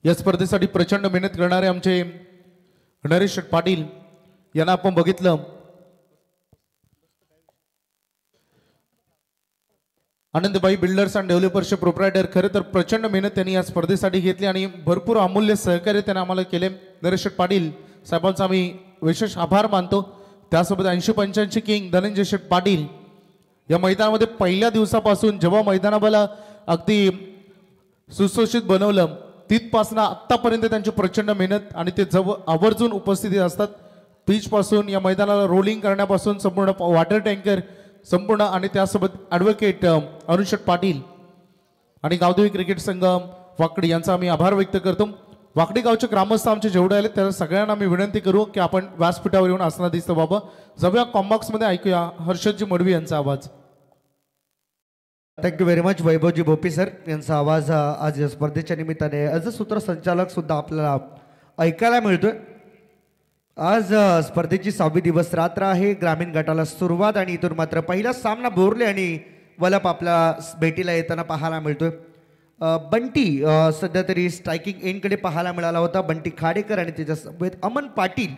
या स्पर्धेसाठी प्रचंड मेहनत करणारे आमचे नरेश पाटील यांना आपण बघितलं। आनंदबाई बिल्डर्स अँड डेव्हलपर्सचे प्रोप्रायटर खरे तर प्रचंड मेहनत त्यांनी या स्पर्धेसाठी घेतली आणि भरपूर अमूल्य सहकार्य त्यांनी आम्हाला केले। नरेश पाटील साहेबांचा आम्ही विशेष आभार मानतो। त्यासोबत 80-85 किंग धनंजय शेठ पाटील या मैदानामध्ये पहिल्या दिवसापासून जेव्हा मैदानाला अगदी सुशोषित बनवलं तिथपासून आतापर्यंत त्यांची प्रचंड मेहनत आणि ते जवळ आवर्जून उपस्थिती असतात। पिच पासून या मैदानाला रोलिंग करण्यापासून संपूर्ण वॉटर टँकर संपूर्ण आणि त्यासोबत ॲडव्होकेट अनुषेठ पाटील आणि गावदेवी क्रिकेट संघ वाकडी यांचा आम्ही आभार व्यक्त करतो। वाकडी गावचे ग्रामस्थ आमचे जेवढे आले त्या सगळ्यांना मी विनंती करू की आपण व्यासपीठावर येऊन असताना दिसतो बाबा जाऊया कॉम्बॉक्स मध्ये ऐकूया हर्षदजी मडवी यांचा आवाज। थँक्यू व्हेरी मच वैभवजी भोपी सर यांचा आवाज आज या स्पर्धेच्या निमित्ताने ॲज अ सूत्रसंचालक सुद्धा आपल्याला ऐकायला मिळतोय। आज स्पर्धेची 6वी दिवस रात्र आहे। ग्रामीण गटाला सुरुवात आणि इथून मात्र पहिला सामना बोरले आणि वलप आपल्या भेटीला येताना पाहायला मिळतोय। बंटी सध्या तरी स्ट्रायकिंग एंडकडे पाहायला मिळाला होता। बंटी खाडेकर आणि त्याच्यासोबत अमन पाटील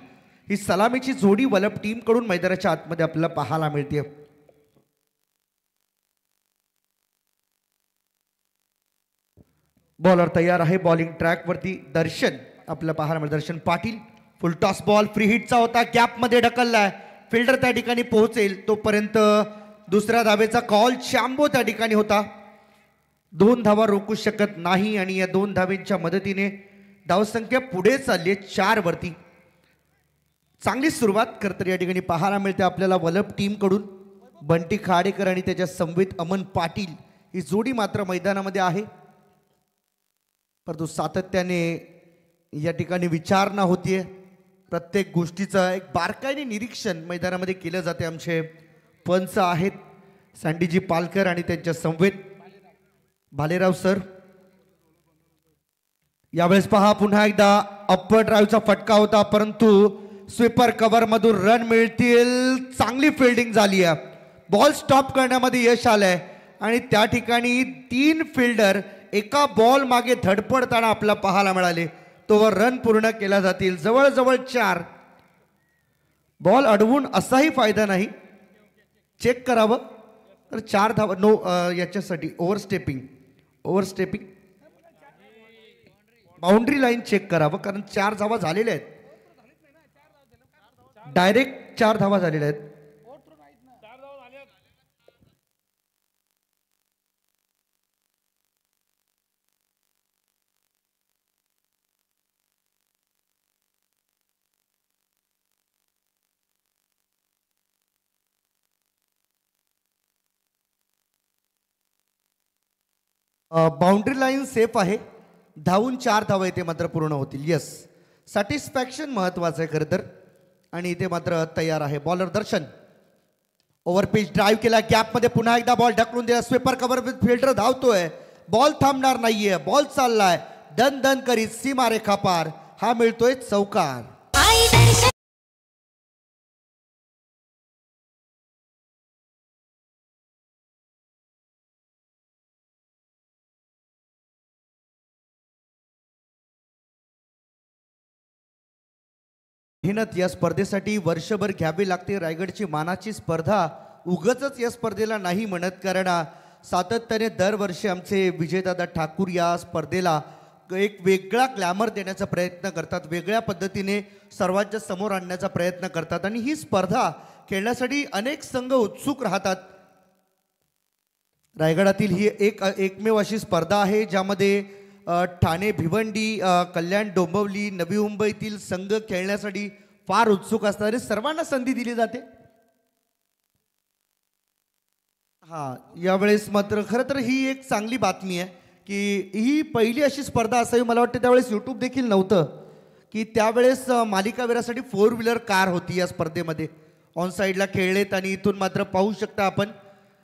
ही सलामीची जोडी वलप टीमकडून मैदानाच्या आतमध्ये आपल्याला पाहायला मिळते। बॉलर तयार आहे। बॉलिंग ट्रॅक वरती दर्शन आपल्याला पाहायला मिळतं। Darshan Patil full toss ball free हिटचा होता, गॅप मध्ये ढकललाय, फिल्डर त्या ठिकाणी पोहोचेल तोपर्यंत दुसऱ्या धावेचा कॉल चांबो त्या ठिकाणी होता। 2 धावा रोखू शकत नाही आणि या 2 धावेंच्या मदतीने धावसंख्या पुढे चालली 4 वरती। चांगली सुरुवात करतर या ठिकाणी पाहायला मिळते आपल्याला वलप टीम कडून। बंटी खाडेकर आणि त्याच्या समवेत अमन पाटील ही जोडी मात्र मैदानामध्ये आहे, परंतु सातत्याने या ठिकाणी विचारणा होतीये। प्रत्येक गोष्टीचं एक बारकाईने निरीक्षण मैदानामध्ये केलं जाते। आमचे पंच आहेत सँडीजी पालकर आणि त्यांच्या समवेत भालेराव सर। यावेळेस पहा पुन्हा एकदा अप्पर ड्राईव्हचा फटका होता, परंतु स्वीपर कव्हर मधून रन मिळतील। चांगली फिल्डिंग झाली आहे, बॉल स्टॉप करण्यामध्ये यश आलंय आणि त्या ठिकाणी 3 फिल्डर एका बॉल मागे धडपडताना आपल्याला पाहायला मिळाले। तोवर रन पूर्ण केला जातील। जवळजवळ 4 बॉल अडवून असाही फायदा नाही, चेक करावं तर 4 धावा नो याच्यासाठी ओव्हरस्टेपिंग बाउंड्री लाईन चेक करावं कारण 4 धावा झालेल्या आहेत, डायरेक्ट 4 धावा झालेल्या आहेत। बाउंड्री लाईन सेफ आहे, धावून 4 धावा इथे मात्र पूर्ण होतील। यस, सॅटिस्फॅक्शन महत्वाचं आहे खरं तर आणि इथे मात्र तयार आहे। बॉलर दर्शन ओव्हरपिच ड्राईव्ह केला, गॅप मध्ये पुन्हा एकदा बॉल ढकलून दिला। स्वीपर कव्हर फिल्डर धावतोय, बॉल थांबणार नाहीये, बॉल चाललाय दन दन करीत सीमारेखा पार। हा मिळतोय चौकार। मेहनत या स्पर्धेसाठी वर्षभर घ्यावी लागते। रायगडची मानाची स्पर्धा उगचच या स्पर्धेला नाही म्हणत, कारण सातत्याने दरवर्षी आमचे विजयदादा ठाकूर या स्पर्धेला एक वेगळा ग्लॅमर देण्याचा प्रयत्न करतात, वेगळ्या पद्धतीने सर्वांच्या समोर आणण्याचा प्रयत्न करतात आणि ही स्पर्धा खेळण्यासाठी अनेक संघ उत्सुक राहतात। रायगडातील ही एकमेव अशी स्पर्धा आहे ज्यामध्ये ठाणे भिवंडी कल्याण डोंबिवली नवी मुंबईतील संघ खेळण्यासाठी फार उत्सुक असतात आणि सर्वांना संधी दिली जाते। यावेळेस मात्र खरं तर ही एक चांगली बातमी आहे की ही पहिली अशी स्पर्धा असावी, मला वाटतं त्यावेळेस यूट्यूब देखील नव्हतं, की त्यावेळेस मालिकावीरासाठी 4 व्हीलर कार होती या स्पर्धेमध्ये। ऑन साईडला खेळलेत आणि इथून मात्र पाहू शकता आपण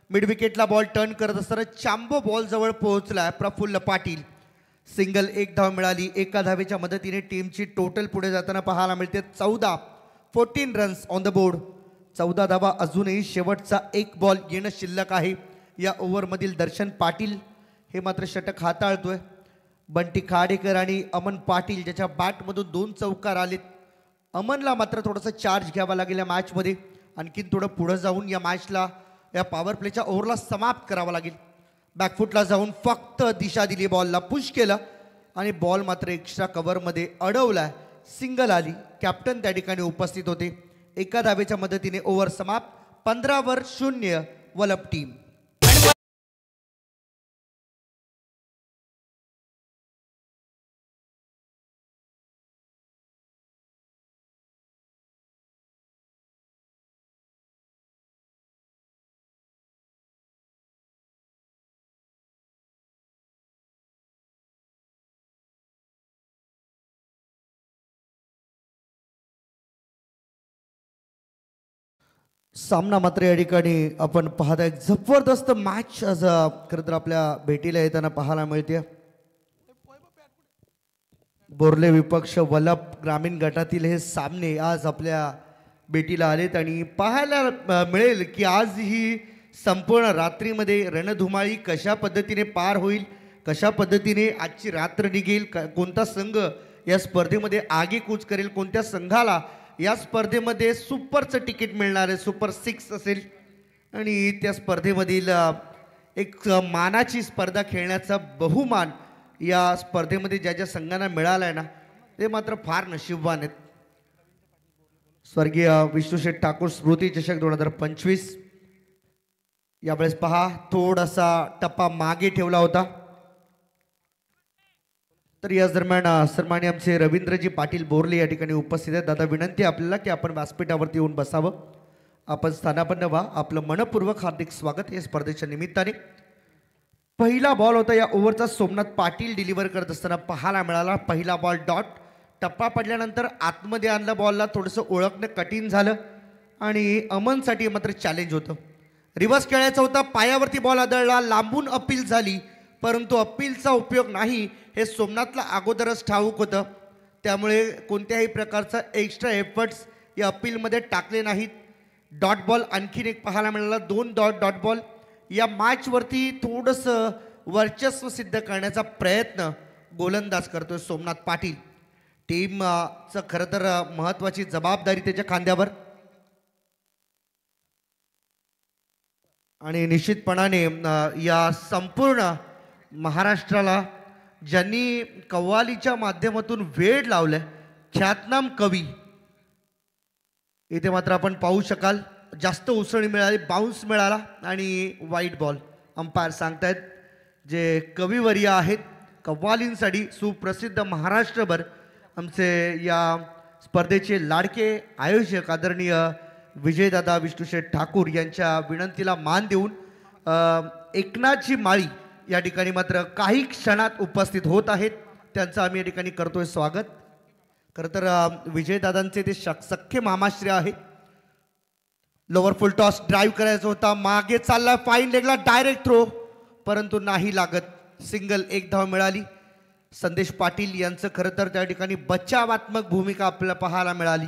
मिड विकेटला बॉल टर्न करत असताना चांबो बॉल जवळ पोहोचला। प्रफुल्ल पाटील सिंगल, 1 धाव मिळाली। एका धावेच्या मदतीने टीमची टोटल पुढे जाताना पाहायला मिळते 14 रन्स ऑन द बोर्ड। 14 धावा अजूनही शेवटचा 1 बॉल येणं शिल्लक आहे। या ओव्हरमधील दर्शन पाटील हे मात्र षटक हाताळतोय। बंटी खाडेकर आणि अमन पाटील ज्याच्या बॅटमधून 2 चौकार आलेत. अमनला मात्र थोडासा चार्ज घ्यावा लागेल या मॅचमध्ये. आणखीन थोडं पुढं जाऊन या मॅचला या पॉवर प्लेच्या ओव्हरला समाप्त करावा लागेल. बॅकफुटला जाऊन फक्त दिशा दिली, बॉलला पुश केलं आणि बॉल मात्र एक्स्ट्रा कव्हरमध्ये अडवला. सिंगल आली. कॅप्टन त्या ठिकाणी उपस्थित होते. एका धावेच्या मदतीने ओव्हर समाप्त. 15-0 वलप टीम. सामना मात्र या ठिकाणी आपण पाहता एक जबरदस्त मॅच आज खरं तर आपल्या भेटीला येताना पाहायला मिळते. बोर्ले विपक्ष वलप ग्रामीण गटातील हे सामने आज आपल्या भेटीला आलेत आणि पाहायला मिळेल की आज ही संपूर्ण रात्रीमध्ये रणधुमाळी कशा पद्धतीने पार होईल, कशा पद्धतीने आजची रात्र निघेल, कोणता संघ या स्पर्धेमध्ये आगेकूच करेल, कोणत्या संघाला या स्पर्धेमध्ये सुपरचं तिकीट मिळणार आहे, सुपर 6 असेल आणि त्या स्पर्धेमधील एक मानाची स्पर्धा खेळण्याचा बहुमान या स्पर्धेमध्ये ज्या ज्या संघांना मिळाला आहे ना ते मात्र फार नशीबवान आहेत. स्वर्गीय विष्णुशेठ ठाकूर स्मृती चषक 2025 यावेळेस पहा थोडासा टप्पा मागे ठेवला होता. तर याच दरम्यान सन्माननीय आमचे रवींद्रजी पाटील बोरले या ठिकाणी उपस्थित आहेत. दादा विनंती आपल्याला की आपण व्यासपीठावरती येऊन बसावं, आपण स्थानापन्न व्हा. आपलं मनपूर्वक हार्दिक स्वागत या स्पर्धेच्या निमित्ताने. पहिला बॉल होता या ओव्हरचा सोमनाथ पाटील डिलिव्हर करत असताना पाहायला मिळाला. पहिला बॉल डॉट. टप्पा पडल्यानंतर आतमध्ये आणलं बॉलला, थोडंसं ओळखणं कठीण झालं आणि अमनसाठी मात्र चॅलेंज होतं. रिव्हर्स खेळायचा होता, पायावरती बॉल आदळला, लांबून अपील झाली परंतु अपीलचा उपयोग नाही हे सोमनाथला अगोदरच ठाऊक होतं. त्यामुळे कोणत्याही प्रकारचा एक्स्ट्रा एफर्ट्स या अपीलमध्ये टाकले नाहीत. डॉट बॉल आणखीन एक पाहायला मिळाला. 2 डॉट बॉल. या मॅचवरती थोडंसं वर्चस्व सिद्ध करण्याचा प्रयत्न गोलंदाज करतोय सोमनाथ पाटील. टीमचं खरं तर महत्त्वाची जबाबदारी त्याच्या खांद्यावर आणि निश्चितपणाने या संपूर्ण महाराष्ट्राला ज्यांनी कव्वालीच्या माध्यमातून वेळ लावलाय ख्यातनाम कवी, इथे मात्र आपण पाहू शकाल जास्त उसळी मिळाली, बाउन्स मिळाला आणि वाईट बॉल. अंपायर सांगतायत जे कविवर्य आहेत कव्वालींसाठी सुप्रसिद्ध महाराष्ट्रभर आमचे या स्पर्धेचे लाडके आयोजक आदरणीय विजयदादा विष्णुशेठ ठाकूर यांच्या विनंतीला मान देऊन एकनाथजी माळी या ठिकाणी मात्र काही क्षणात उपस्थित होत आहेत. त्यांचं आम्ही या ठिकाणी करतोय स्वागत. खरं तर विजयदादांचे ते सख्खे मामाश्री आहेत. लोअर फुल टॉस ड्राईव्ह करायचा होता, मागे चालला, फाईन लेगला डायरेक्ट थ्रो परंतु नाही लागत. सिंगल. 1 धाव मिळाली. संदेश पाटील यांचं खरं तर त्या ठिकाणी बचावात्मक भूमिका आपल्याला पाहायला मिळाली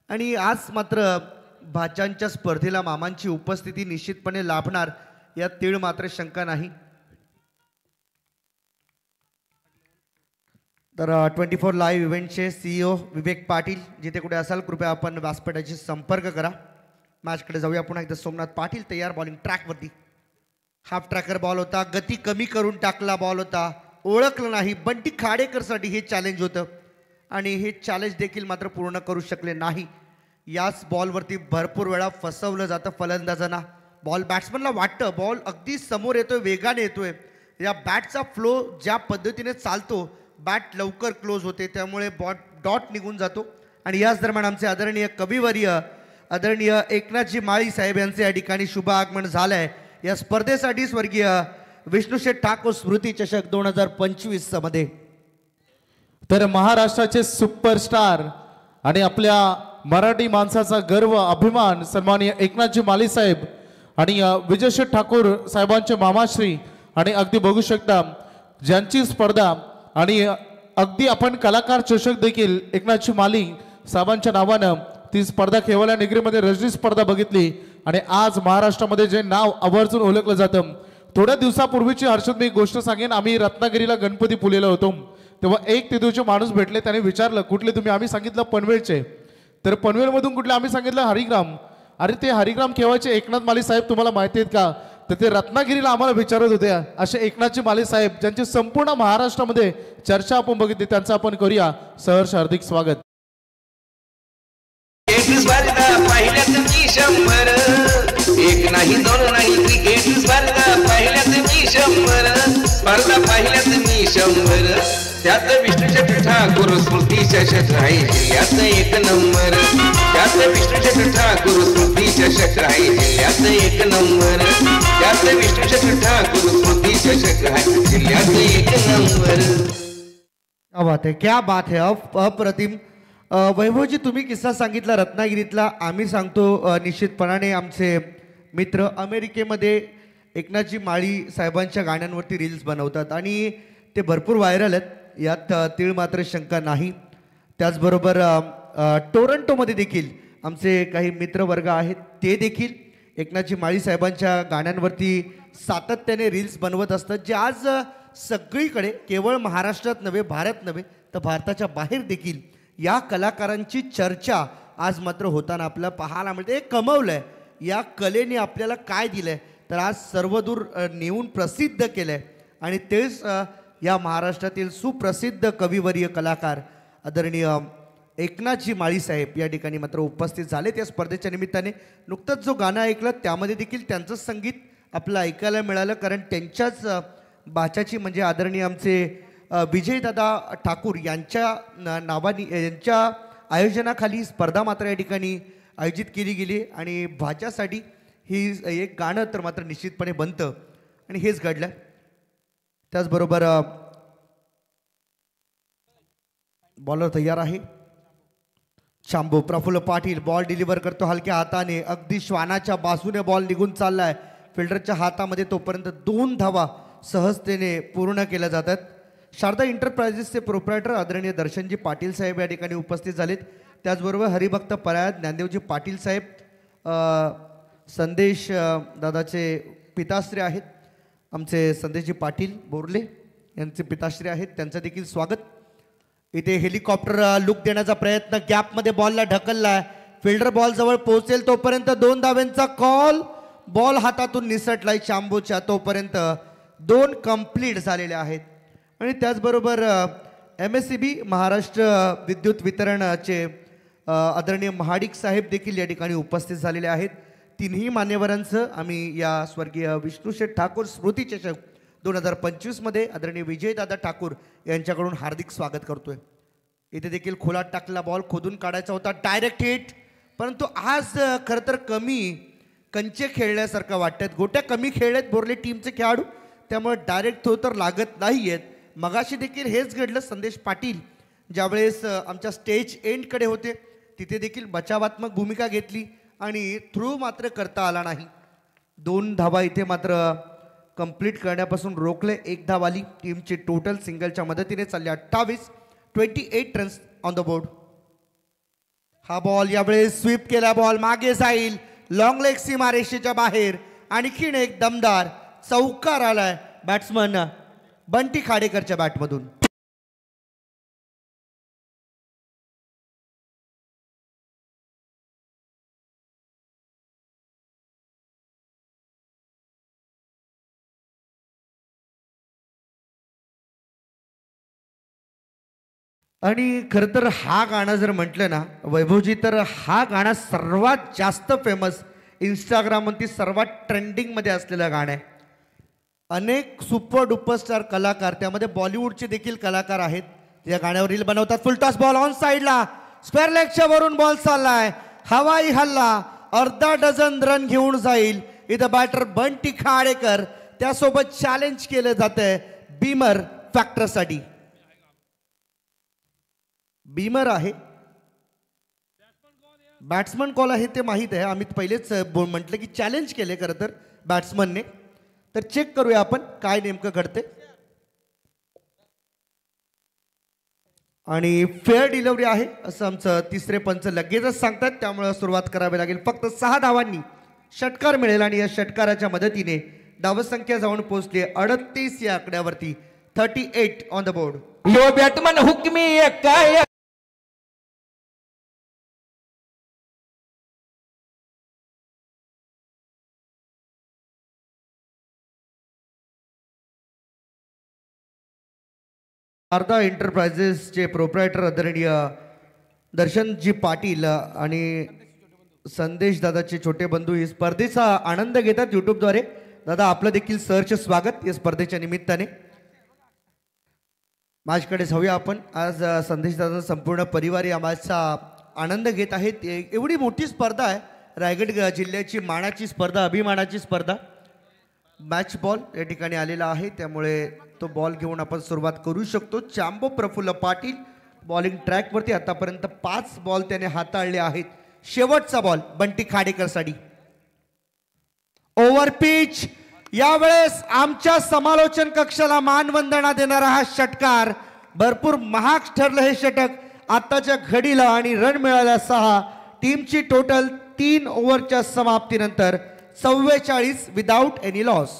आणि आज मात्र भाच्यांच्या स्पर्धेला मामांची उपस्थिती निश्चितपणे लाभणार यात तीळ मात्र शंका नाही. तर 24 लाईव्ह इव्हेंटचे CEO विवेक पाटील जिथे कुठे असाल कृपया आपण व्यासपीठाशी संपर्क करा. मॅचकडे जाऊया पुन्हा एकदा. सोमनाथ पाटील तयार. बॉलिंग ट्रॅकवरती. हाफ ट्रॅकर बॉल होता, गती कमी करून टाकला बॉल होता, ओळखलं नाही. बंटी खाडेकरसाठी हे चॅलेंज होतं आणि हे चॅलेंज देखील मात्र पूर्ण करू शकले नाही. याच बॉलवरती भरपूर वेळा फसवलं जातं फलंदाजांना. बॉल बॅट्समनला वाटतं बॉल अगदी समोर येतोय, वेगाने येतोय. या बॅटचा फ्लो ज्या पद्धतीने चालतो बॅट लवकर क्लोज होते त्यामुळे डॉट निघून जातो. आणि याच दरम्यान आमचे आदरणीय कविवर्य आदरणीय एकनाथजी माळी साहेब यांचे या ठिकाणी शुभ आगमन झालंय या स्पर्धेसाठी. स्वर्गीय विष्णुशेठ ठाकूर स्मृती चषक 2025 मध्ये. तर महाराष्ट्राचे सुपरस्टार आणि आपल्या मराठी माणसाचा गर्व अभिमान सन्माननीय एकनाथजी माळी साहेब आणि विजयशेठ ठाकूर साहेबांचे मामाश्री आणि अगदी बघू शकता ज्यांची स्पर्धा आणि अगदी आपण कलाकार चषक देखील एकनाथजी माळी साहेबांच्या नावानं ती स्पर्धा केवल्या निगरीमध्ये रजनी स्पर्धा बघितली आणि आज महाराष्ट्रामध्ये जे नाव आवर्जून ओळखलं जातं थोड्या दिवसापूर्वीची हर्षद मी एक गोष्ट सांगेन. आम्ही रत्नागिरीला गणपती पुलेला होतो, तेव्हा एक तिथूचे माणूस भेटले. त्याने विचारलं कुठले तुम्ही. आम्ही सांगितलं पनवेलचे. तर पनवेलमधून कुठले. आम्ही सांगितलं हरिग्राम. अरे ते हरिग्राम केव्हाचे एकनाथ माली साहेब तुम्हाला माहिती आहेत का. तर ते रत्नागिरीला आम्हाला विचारत होते. असे एकनाथजी माली साहेब ज्यांची संपूर्ण महाराष्ट्रामध्ये चर्चा आपण बघितली, त्यांचं आपण करूया सहर्ष हार्दिक स्वागत. स्पर्धा पाहिल्यात मी 100, एक नाही दोन नाही क्रिकेट स्पर्धा पाहिल्यात मी 100, स्पर्धा पाहिल्यात मी 100, त्यात विष्णू ठाकूर स्मृती चषक आहे जिल्ह्यात 1 नंबर, त्यात विष्णू ठाकूर स्मृती चषक आहे जिल्ह्यात 1 नंबर, त्यात विष्णू ठाकूर स्मृती चषक आहे जिल्ह्यात 1 नंबर. क्या बात है, क्या बात है. अप्रतिम. वैभवजी तुम्ही किस्सा सांगितला रत्नागिरीतला. आम्ही सांगतो निश्चितपणाने आमचे मित्र अमेरिकेमध्ये एकनाथजी माळी साहेबांच्या गाण्यांवरती रील्स बनवतात आणि ते भरपूर व्हायरल आहेत, यात तीळ मात्र शंका नाही. त्याचबरोबर टोरंटोमध्ये देखील आमचे काही मित्रवर्ग आहेत, ते देखील एकनाथजी माळी साहेबांच्या गाण्यांवरती सातत्याने रील्स बनवत असतात, जे आज सगळीकडे केवळ महाराष्ट्रात नव्हे, भारत नव्हे तर भारताच्या बाहेर देखील या कलाकारांची चर्चा आज मात्र होताना आपल्याला पाहायला मिळते. कमवलं आहे या कलेने, आपल्याला काय दिलं आहे तर आज सर्वदूर नेऊन प्रसिद्ध केलं आहे. आणि तेच या महाराष्ट्रातील सुप्रसिद्ध कविवर्य कलाकार आदरणीय एकनाथजी माळी साहेब या ठिकाणी मात्र उपस्थित झाले. त्या स्पर्धेच्या निमित्ताने नुकतंच जो गाणं ऐकलं त्यामध्ये देखील त्यांचं संगीत आपलं ऐकायला मिळालं, कारण त्यांच्याच बाच्याची म्हणजे आदरणीय आमचे विजयदादा ठाकूर यांच्या नावानी यांच्या आयोजनाखाली स्पर्धा मात्र या ठिकाणी आयोजित केली गेली आणि भाच्यासाठी ही एक गाणं तर मात्र निश्चितपणे बनतं आणि हेच घडलं. त्याचबरोबर बॉलर तयार आहे शांभू. प्रफुल्ल पाटील बॉल डिलिव्हर करतो हलक्या हाताने, अगदी श्वानाच्या बाजूने बॉल निघून चाललाय फिल्डरच्या हातामध्ये. तोपर्यंत 2 धावा सहजतेने पूर्ण केल्या जातात. शारदा एंटरप्राइजेसचे प्रोप्रायटर आदरणीय दर्शनजी पाटील साहेब या ठिकाणी उपस्थित झालेत. त्याचबरोबर हरिभक्त परायत ज्ञानदेवजी पाटील साहेब संदेश दादाचे पिताश्री आहेत, आमचे संदेशजी पाटील बोरले यांचे पिताश्री आहेत, त्यांचं देखील स्वागत. इथे हेलिकॉप्टर लुक देण्याचा प्रयत्न, गॅपमध्ये बॉलला ढकललाय, फिल्डर बॉल जवळ पोहोचेल तोपर्यंत 2 धावांचा कॉल, बॉल हातातून निसटलाय शांभूच्या. तोपर्यंत 2 कंप्लीट झालेले आहेत. आणि त्याचबरोबर MSCB महाराष्ट्र विद्युत वितरणचे आदरणीय महाडिक साहेब देखील या ठिकाणी उपस्थित झालेले आहेत. तिन्ही मान्यवरांचं आम्ही या स्वर्गीय विष्णुशेठ ठाकूर स्मृती चषक 2025मध्ये आदरणीय विजयदादा ठाकूर यांच्याकडून हार्दिक स्वागत करतोय. इथे देखील खोलात टाकलेला बॉल खोदून काढायचा होता, डायरेक्ट हिट, परंतु आज खरं तर कमी कंचे खेळल्यासारखं वाटतात. गोट्या कमी खेळल्यात बोरले टीमचे खेळाडू, त्यामुळे डायरेक्ट थ्रो तर लागत नाही आहेत. मगाशी देखील हेच घडलं. संदेश पाटील ज्यावेळेस आमच्या स्टेज एंडकडे होते तिथे देखील बचावात्मक भूमिका घेतली आणि थ्रू मात्र करता आला नाही. 2 धावा इथे मात्र कंप्लीट करण्यापासून रोखले. 1 धाव आली. टीमची टोटल सिंगलच्या मदतीने चालली 28 रन्स ऑन द बोर्ड. हा बॉल यावेळेस स्वीप केला, बॉल मागे जाईल, लॉंग लेग सीमारेषेच्या बाहेर. आणखीन एक दमदार चौकार आलाय बॅट्समन बंटी खाडेकरच्या बॅटमधून. आणि खरं तर हा गाणं जर म्हटलं ना वैभवजी, तर हा गाणं सर्वात जास्त फेमस इंस्टाग्रामवरती सर्वात ट्रेंडिंगमध्ये असलेलं गाणं आहे. अनेक सुपर डुपरस्टार कलाकार, त्यामध्ये बॉलिवूडचे देखील कलाकार आहेत, या गाण्यावर रील बनवतात. फुलटॉस बॉल ऑन साईडला, स्क्वेअर लेगच्या वरून बॉल चाललाय, हवाई हल्ला, अर्धा डझन रन घेऊन जाईल. इथं बॅटर बंटी खाडेकर, त्यासोबत चॅलेंज केलं जातंय बीमर फॅक्टरसाठी. बीमर आहे, बॅट्समन कॉल आहे ते माहीत आहे, आम्ही पहिलेच म्हटलं की चॅलेंज केले खरं तर बॅट्समनने. तर चेक करूया आपण काय नेमकं घडते. आणि फेअर डिलिव्हरी आहे असं आमचं तिसरे पंच लगेचच सांगतात, त्यामुळे सुरुवात करावी लागेल. फक्त 6 धावांनी षटकार मिळेल आणि या षटकाराच्या मदतीने धावसंख्या जाऊन पोहोचली 38 या आकड्यावरती. 38 ऑन द बोर्ड. यो बॅटमन हुकमी काय शारदा एंटरप्राइजेसचे प्रोप्रायटर आदरणीय दर्शनजी पाटील आणि संदेश दादाचे छोटे बंधू ही स्पर्धेचा आनंद घेतात यूट्यूबद्वारे. दादा आपलं देखील सहर्ष स्वागत या स्पर्धेच्या निमित्ताने. माझ्याकडे जाऊया आपण. आज संदेश दादा संपूर्ण परिवार या मॅचचा आनंद घेत आहेत. एवढी मोठी स्पर्धा आहे. रायगड जिल्ह्याची मानाची स्पर्धा, अभिमानाची स्पर्धा. मॅच बॉल या ठिकाणी आलेला आहे, त्यामुळे तो बॉल घेऊन आपण सुरुवात करू शकतो. चांबो प्रफुल्ल पाटील बॉलिंग ट्रॅकवरती. आतापर्यंत 5 बॉल त्याने हाताळले आहेत. शेवटचा बॉल बंटी खाडेकरसाठी. Over pitch. यावेळेस आमच्या समालोचन कक्षाला मानवंदना देणारा हा षटकार. भरपूर महाग ठरलं हे षटक आताच्या घडीला आणि रन मिळाल्या 6. टीमची टोटल 3 ओव्हरच्या समाप्तीनंतर 44 विदाउट एनी लॉस.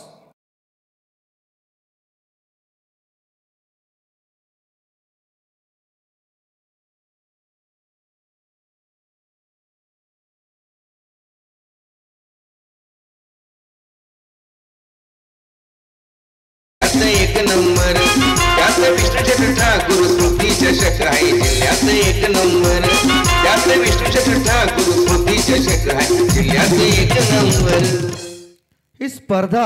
एक नंबर त्यात विष्णू ठाकूर स्मृती चषक आहे जिल्ह्यात एक नंबर. त्यात विष्णू ठाकूर स्मृती चषक आहे जिल्ह्यात एक नंबर. ही स्पर्धा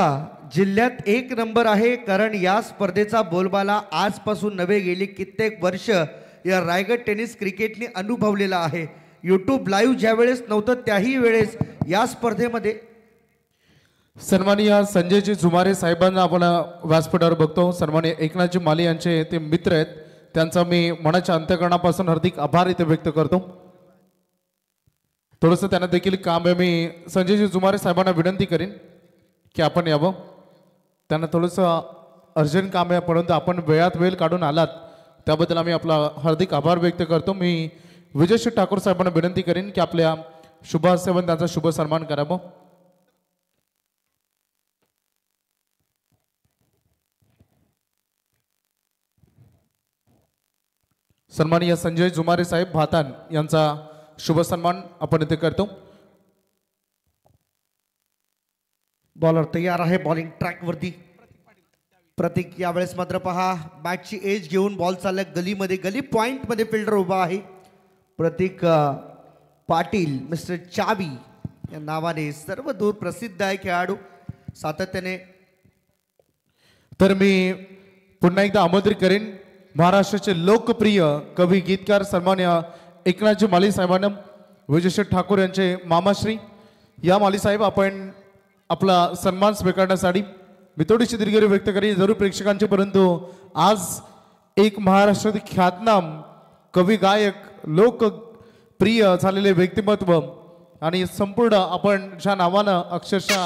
जिल्ह्यात 1 नंबर आहे, कारण या स्पर्धेचा बोलबाला आजपासून नव्हे गेली कित्येक वर्ष या रायगड टेनिस क्रिकेटने अनुभवलेला आहे. यूट्यूब लाईव्ह ज्या वेळेस नव्हतं त्याही वेळेस या स्पर्धेमध्ये सन्माननीय संजयजी जुमारे साहेबांना आपण व्यासपीठावर बघतो. सन्माननीय एकनाथजी माली यांचे ते मित्र आहेत, त्यांचा मी मनाच्या अंतःकरणापासून हार्दिक आभार इथे व्यक्त करतो. थोडंसं त्यांना देखील काम आहे. मी संजयजी जुमारे साहेबांना विनंती करीन की आपण यावं. त्यांना थोडंसं अर्जंट काम आहे, परंतु आपण वेळात वेळ काढून आलात त्याबद्दल आम्ही आपला हार्दिक आभार व्यक्त करतो. मी विजयश्री ठाकूर साहेबांना विनंती करीन की आपल्या शुभ हस्ते त्यांचा शुभ सन्मान करावं. सन्माननीय संजय जुमारे साहेब भातान यांचा शुभ सन्मान आपण इथे करतो. बॉलर तयार आहे बॉलिंग ट्रॅकवरती. प्रतीक यावेळेस मात्र पहा बॅटची एज घेऊन बॉल चाललाय गलीमध्ये. गली पॉइंटमध्ये फिल्डर उभा आहे. प्रतीक पाटील मिस्टर चावी या नावाने सर्व दूर प्रसिद्ध आहे खेळाडू सातत्याने. तर मी पुन्हा एकदा आमंत्रित करेन महाराष्ट्राचे लोकप्रिय कवी गीतकार सन्मान्य एकनाथजी माली साहेबांना, विजयश्री ठाकूर यांचे मामाश्री या माली साहेब आपण आपला सन्मान स्वीकारण्यासाठी मी थोडीशी दिलगिरी व्यक्त करी जरूर प्रेक्षकांची. परंतु आज एक महाराष्ट्रातील ख्यातनाम कवी गायक लोकप्रिय झालेले व्यक्तिमत्व आणि संपूर्ण आपण ज्या नावानं अक्षरशः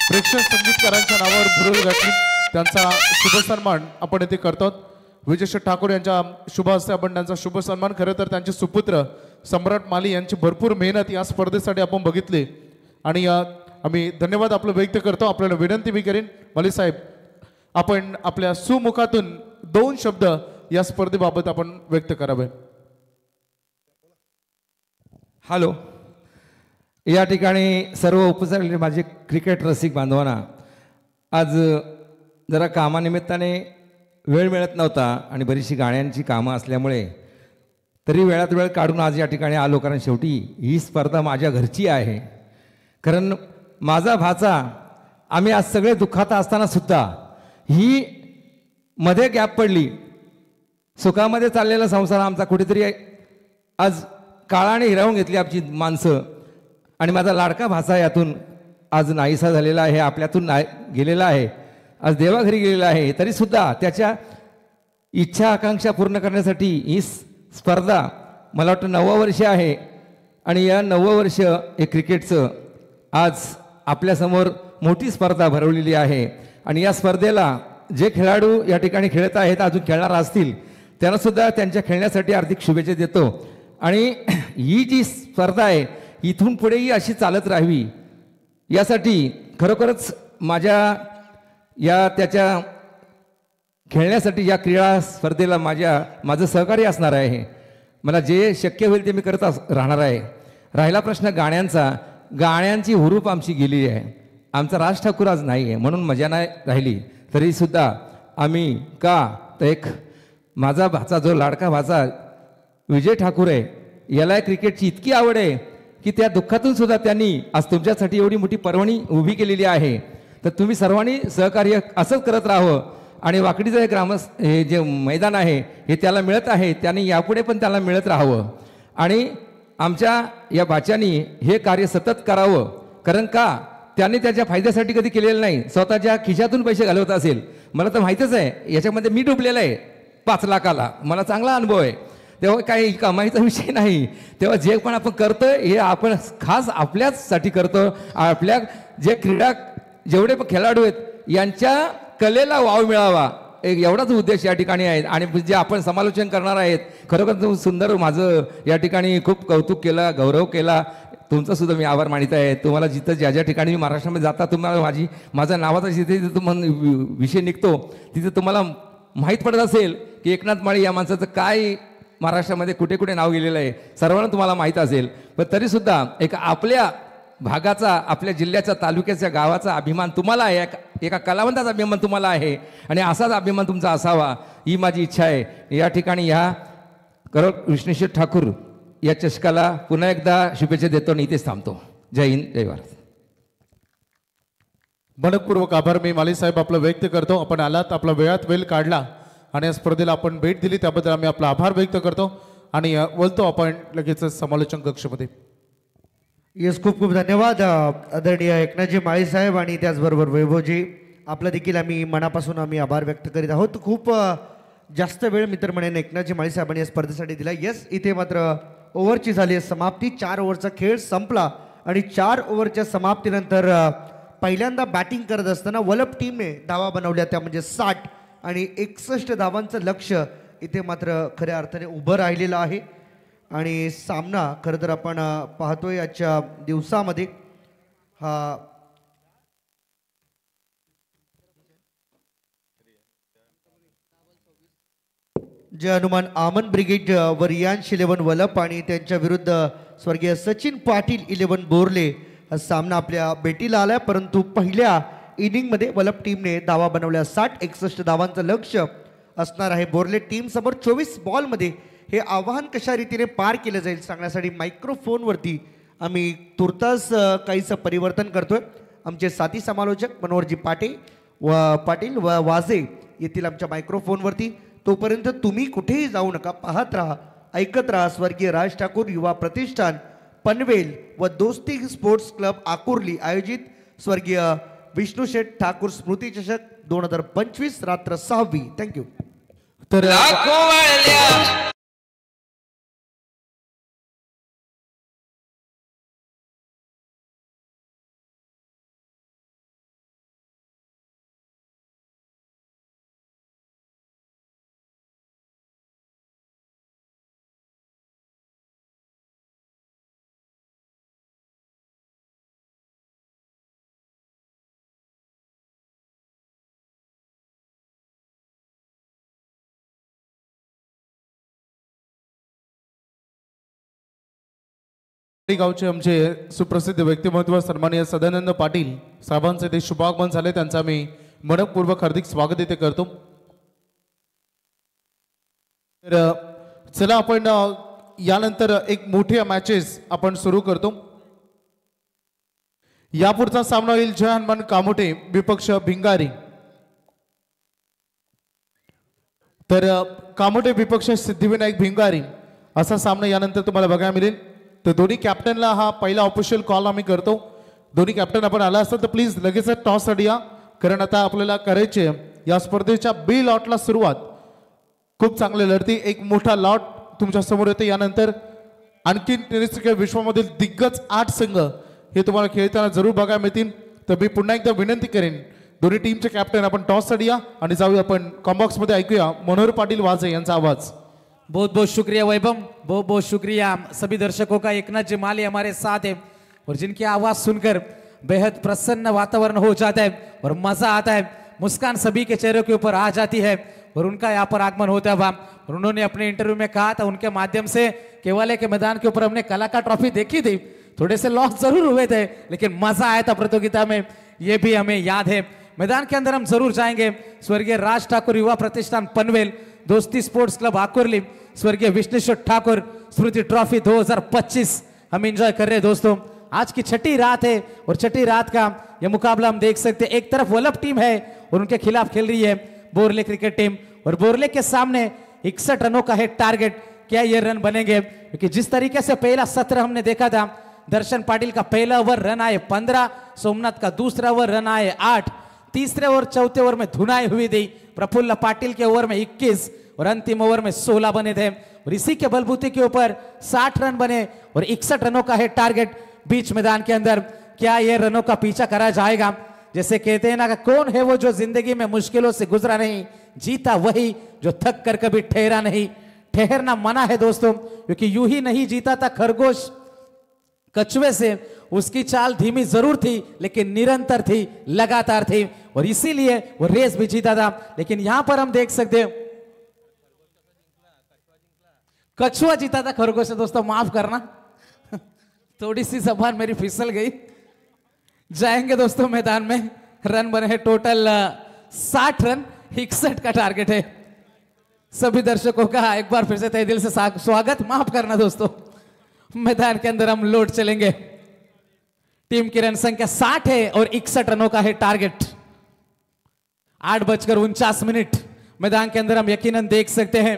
प्रेक्षक संगीतकारांच्या नावावर भुरळ घातली त्यांचा शुभ सन्मान आपण इथे करतो. विजयश्री ठाकूर यांच्या शुभ हस्ते आपण त्यांचा शुभ सन्मान. खरं तर त्यांचे सुपुत्र सम्राट माली यांची भरपूर मेहनत या स्पर्धेसाठी आपण बघितली आणि आम्ही धन्यवाद आपलं व्यक्त करतो. आपल्याला विनंती मी करेन माली साहेब आपण आपल्या सुमुखातून 2 शब्द या स्पर्धेबाबत आपण व्यक्त करावे. हॅलो. या ठिकाणी सर्व उपस्थित माझे क्रिकेट रसिक बांधवांना आज जरा कामानिमित्ताने वेळ मिळत नव्हता आणि बरीचशी गाण्यांची कामं असल्यामुळे तरी वेळात वेळ काढून आज या ठिकाणी आलो, कारण शेवटी ही स्पर्धा माझ्या घरची आहे. कारण माझा भाचा आम्ही आज सगळे दुःखात असताना सुद्धा ही मध्ये गॅप पडली. सुखामध्ये चाललेला संसार आमचा कुठेतरी आज काळाने हिरावून घेतली आमची माणसं आणि माझा लाडका भाचा यातून आज नाहीसा झालेला आहे, आपल्यातून गेलेला आहे, आज देवाघरी गेलेला आहे. तरीसुद्धा त्याच्या इच्छा आकांक्षा पूर्ण करण्यासाठी ही स्पर्धा मला वाटतं 9वं वर्ष आहे आणि या 9वं वर्ष हे क्रिकेटचं आज आपल्यासमोर मोठी स्पर्धा भरवलेली आहे. आणि या स्पर्धेला जे खेळाडू या ठिकाणी खेळत आहेत अजून खेळणार असतील त्यांनासुद्धा त्यांच्या खेळण्यासाठी हार्दिक शुभेच्छा देतो. आणि ही जी स्पर्धा आहे इथून पुढेही अशी चालत राहावी यासाठी खरोखरच माझ्या या त्याच्या खेळण्यासाठी या क्रीडा स्पर्धेला माझं सहकार्य असणार आहे. मला जे शक्य होईल ते मी करत राहणार आहे. राहिला प्रश्न गाण्यांची हुरूप आमची गेलेली आहे. आमचा राज ठाकूर आज नाही आहे म्हणून मजा नाही राहिली. तरीसुद्धा आम्ही तर एक माझा भाचा जो लाडका भाचा विजय ठाकूर आहे, याला क्रिकेटची इतकी आवड आहे की त्या दुःखातून सुद्धा त्यांनी आज तुमच्यासाठी एवढी मोठी पर्वणी उभी केलेली आहे. तर तुम्ही सर्वांनी सहकार्य असंच करत राहावं आणि वाकडीचं हे जे मैदान आहे हे त्याला मिळत आहे, त्याने यापुढे पण त्याला मिळत राहावं आणि आमच्या या बाच्यानी हे कार्य सतत करावं. कारण का त्याने त्याच्या फायद्यासाठी कधी केलेलं नाही, स्वतःच्या खिशातून पैसे घालवत असेल. मला तर माहीतच आहे, याच्यामध्ये मी डुबलेलं आहे 5 लाखाला, मला चांगला अनुभव आहे. तेव्हा काही कमाईचा विषय नाही. तेव्हा जे पण आपण करतोय हे आपण खास आपल्याचसाठी करतो. आपल्या जे जेवढे पण खेळाडू आहेत यांच्या कलेला वाव मिळावा एक एवढाच उद्देश या ठिकाणी आहे. आणि जे आपण समालोचन करणार आहेत, खरोखर सुंदर माझं या ठिकाणी खूप कौतुक केलं, गौरव केला. तुमचा सुद्धा मी आभार मानित आहे. तुम्हाला जिथं ज्या ज्या ठिकाणी मी महाराष्ट्रामध्ये जाता तुम्हाला माझ्या नावाचा जिथे तुम्हाला विषय निघतो तिथे तुम्हाला माहीत पडत असेल की एकनाथ माळी या माणसाचं काय महाराष्ट्रामध्ये कुठे कुठे नाव गेलेलं आहे, सर्वांना तुम्हाला माहीत असेल. पण तरीसुद्धा एक आपल्या भागाचा, आपल्या जिल्ह्याचा, तालुक्याच्या, गावाचा अभिमान तुम्हाला आहे, एका कलावंताचा अभिमान तुम्हाला आहे आणि असाच अभिमान तुमचा असावा ही माझी इच्छा आहे. या ठिकाणी विष्णुशेठ ठाकूर या चषकाला पुन्हा एकदा शुभेच्छा देतो आणि इथेच थांबतो. जय हिंद, जय भारत. मनपूर्वक आभार मी माली साहेब आपलं व्यक्त करतो. आपण आलात, आपला वेळात वेळ काढला आणि या स्पर्धेला आपण भेट दिली त्याबद्दल आम्ही आपला आभार व्यक्त करतो आणि बोलतो आपण लगेच समालोचन कक्षमध्ये. येस, खूप खूप धन्यवाद आदरणीय एकनाथजी माळी साहेब आणि त्याचबरोबर वैभवजी. आपला देखील आम्ही मनापासून आभार व्यक्त करीत आहोत. खूप जास्त वेळ मित्र म्हणेन एकनाथजी माळी साहेबांनी या स्पर्धेसाठी दिला. येस, इथे मात्र ओव्हरची झाली समाप्ती. 4 ओव्हरचा खेळ संपला आणि 4 ओव्हरच्या समाप्तीनंतर पहिल्यांदा बॅटिंग करत असताना वलप टीमने धावा बनवल्या, त्या म्हणजे 60 आणि 61 धावांचं लक्ष्य इथे मात्र खऱ्या अर्थाने उभं राहिलेलं आहे. आणि सामना खरं तर आपण पाहतोय आजच्या दिवसामध्ये हा जे हनुमान आमन ब्रिगेड वरियांश 11 वलप आणि त्यांच्या विरुद्ध स्वर्गीय सचिन पाटील 11 बोरले हा सामना आपल्या भेटीला आलाय. परंतु पहिल्या इनिंगमध्ये वलप टीमने धावा बनवल्या. 60-61 धावांचं लक्ष्य असणार आहे बोरले टीम समोर. 24 बॉलमध्ये हे आव्हान कशा रीतीने पार केलं जाईल सांगण्यासाठी मायक्रोफोनवरती आम्ही तुर्तास काहीसं परिवर्तन करतोय. आमचे साथी समालोचक मनोहरजी पाटील व वाजे येथील आमच्या मायक्रोफोनवरती. तोपर्यंत तुम्ही कुठेही जाऊ नका, पाहत राहा, ऐकत राहा स्वर्गीय राज ठाकूर युवा प्रतिष्ठान पनवेल व दोस्ती स्पोर्ट्स क्लब आकुर्ली आयोजित स्वर्गीय विष्णुशेठ ठाकूर स्मृती चषक 2025 रात्र 6वी. थँक्यू. तर लाखो वाळल्या गावचे आमचे सुप्रसिद्ध व्यक्तिमत्व सन्माननीय सदानंद पाटील साहेबांचे ते शुभागमन झाले, त्यांचा मी मनपूर्वक हार्दिक स्वागत इथे करतो. तर चला आपण यानंतर एक मोठे मॅचेस आपण सुरू करतो. यापुढचा सामना होईल जय हनुमान कामोटे विपक्ष भिंगारी. तर कामोटे विपक्ष सिद्धिविनायक भिंगारी असा सामना यानंतर तुम्हाला बघायला मिळेल. तर दोन्ही कॅप्टनला हा पहिला ऑफिशियल कॉल आम्ही करतो. दोन्ही कॅप्टन आपण आला असतात तर प्लीज लगेच टॉससाठी या, कारण आता आपल्याला करायचे या स्पर्धेच्या बी लॉटला सुरुवात. खूप चांगले लढती, एक मोठा लॉट तुमच्या समोर येते. यानंतर आणखीन टेनिस क्रिकेट विश्वामधील दिग्गज 8 संघ हे तुम्हाला खेळताना जरूर बघायला मिळतील. तर मी पुन्हा एकदा विनंती करेन दोन्ही टीमचे कॅप्टन आपण टॉससाठी या आणि जाऊया आपण कॉम्बॉक्स मध्ये ऐकूया मनोहर पाटील वाजे यांचा आवाज. बहुत बहुत शुक्रिया वैभव, बहुत बहुत शुक्रिया सभी दर्शकों का. एकनाथ जी माली हमारे साथ है और जिनकी आवाज़ सुनकर बेहद प्रसन्न वातावरण हो जाता है और मजा आता है, मुस्कान सभी के चेहरों के ऊपर आ जाती है और उनका यहाँ पर आगमन होता है। और उन्होंने अपने इंटरव्यू में कहा था उनके माध्यम से केवल के मैदान के ऊपर हमने कला का ट्रॉफी देखी थी, थोड़े से लॉस जरूर हुए थे लेकिन मजा आया था प्रतियोगिता में, ये भी हमें याद है। मैदान के अंदर हम जरूर जाएंगे। स्वर्गीय राज ठाकुर युवा प्रतिष्ठान पनवेल, दोस्ती स्पोर्ट्स क्लब आकुरली, स्वर्गीय विष्णुश्वर ठाकुर स्मृति ट्रॉफी 2025 हम एंजॉय कर रहे हैं दोस्तों। आज की छठी रात है और छठी रात का यह मुकाबला हम देख सकते हैं। एक तरफ वल्लभ टीम है और उनके खिलाफ खेल रही है बोरले क्रिकेट टीम और बोरले के सामने 61 रनों का है टारगेट। क्या ये रन बनेंगे? क्योंकि जिस तरीके से पहला सत्र हमने देखा था, दर्शन पाटिल का पहला ओवर रन आए 15, सोमनाथ का दूसरा ओवर रन आए 8, तीसरे और चौथे ओवर में धुनाई हुई थी, प्रफुल्ल पाटिल के ओवर में 21 और अंतिम ओवर में 16 बने थे और इसी के बलबूते के ऊपर 60 रन बने और 61 रनों का है टारगेट बीच मैदान के अंदर। क्या यह रनों का पीछा करा जाएगा? जैसे कहते हैं ना, कौन है वो जो जिंदगी में मुश्किलों से गुजरा नहीं, जीता वही जो थक कर कभी ठहरा नहीं। ठहरना मना है दोस्तों, क्योंकि यूं ही नहीं जीता था खरगोश कछुए से, उसकी चाल धीमी जरूर थी लेकिन निरंतर थी, लगातार थी और इसीलिए वो रेस भी जीता था। लेकिन यहां पर हम देख सकते हैं कछुआ जीता था खरगोश से। दोस्तों माफ करना, थोड़ी सी जबान मेरी फिसल गई। जाएंगे दोस्तों मैदान में। रन बने हैं टोटल 60 रन, 61 का टारगेट है। सभी दर्शकों का एक बार फिर से तहे दिल से स्वागत, माफ करना दोस्तों। मैदान के अंदर हम लोड चलेंगे। टीम की रन संख्या 60 है और 61 रनों का है टारगेट। 8:49 मैदान के अंदर हम यकीनन देख सकते हैं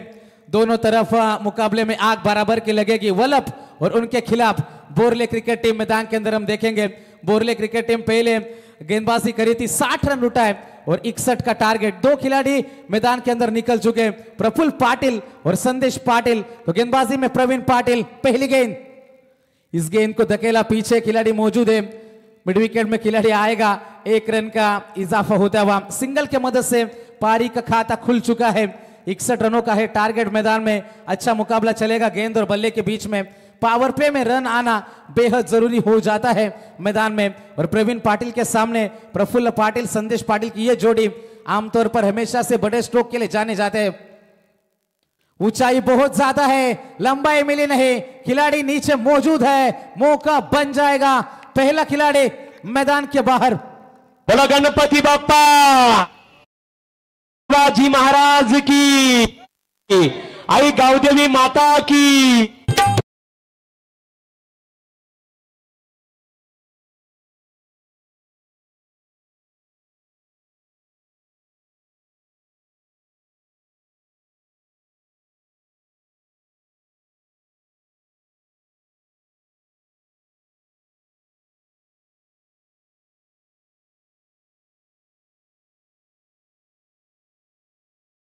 दोनों तरफ मुकाबले में आग बराबर की लगेगी। वल्लभ और उनके खिलाफ बोरले क्रिकेट टीम मैदान के अंदर हम देखेंगे। बोरले क्रिकेट टीम पहले गेंदबाजी करी थी, 60 रन लुटाए और 61 का टारगेट। दो खिलाड़ी मैदान के अंदर निकल चुके, प्रफुल्ल पाटिल और संदेश पाटिल। तो गेंदबाजी में प्रवीण पाटिल, पहली गेंद, इस गेंद को धकेला, पीछे खिलाड़ी मौजूद है, मिड विकेट में खिलाड़ी आएगा, 1 रन का इजाफा होता हुआ। सिंगल के मदद से पारी का खाता खुल चुका है। 61 रनों का है टारगेट मैदान में। अच्छा मुकाबला चलेगा गेंद और बल्ले के बीच में। पावर प्ले में रन आना बेहद जरूरी हो जाता है मैदान में और प्रवीण पाटिल के सामने प्रफुल्ल पाटिल, संदेश पाटिल की यह जोड़ी आमतौर पर हमेशा से बड़े स्ट्रोक के लिए जाने जाते हैं। ऊंचाई बहुत ज्यादा है, लंबाई मिली नहीं, खिलाड़ी नीचे मौजूद है, मौका बन जाएगा। पहला खिलाड़ी मैदान के बाहर। बोला गणपति बाप्पा शिवाजी महाराज की, आई गावदेवी माता की।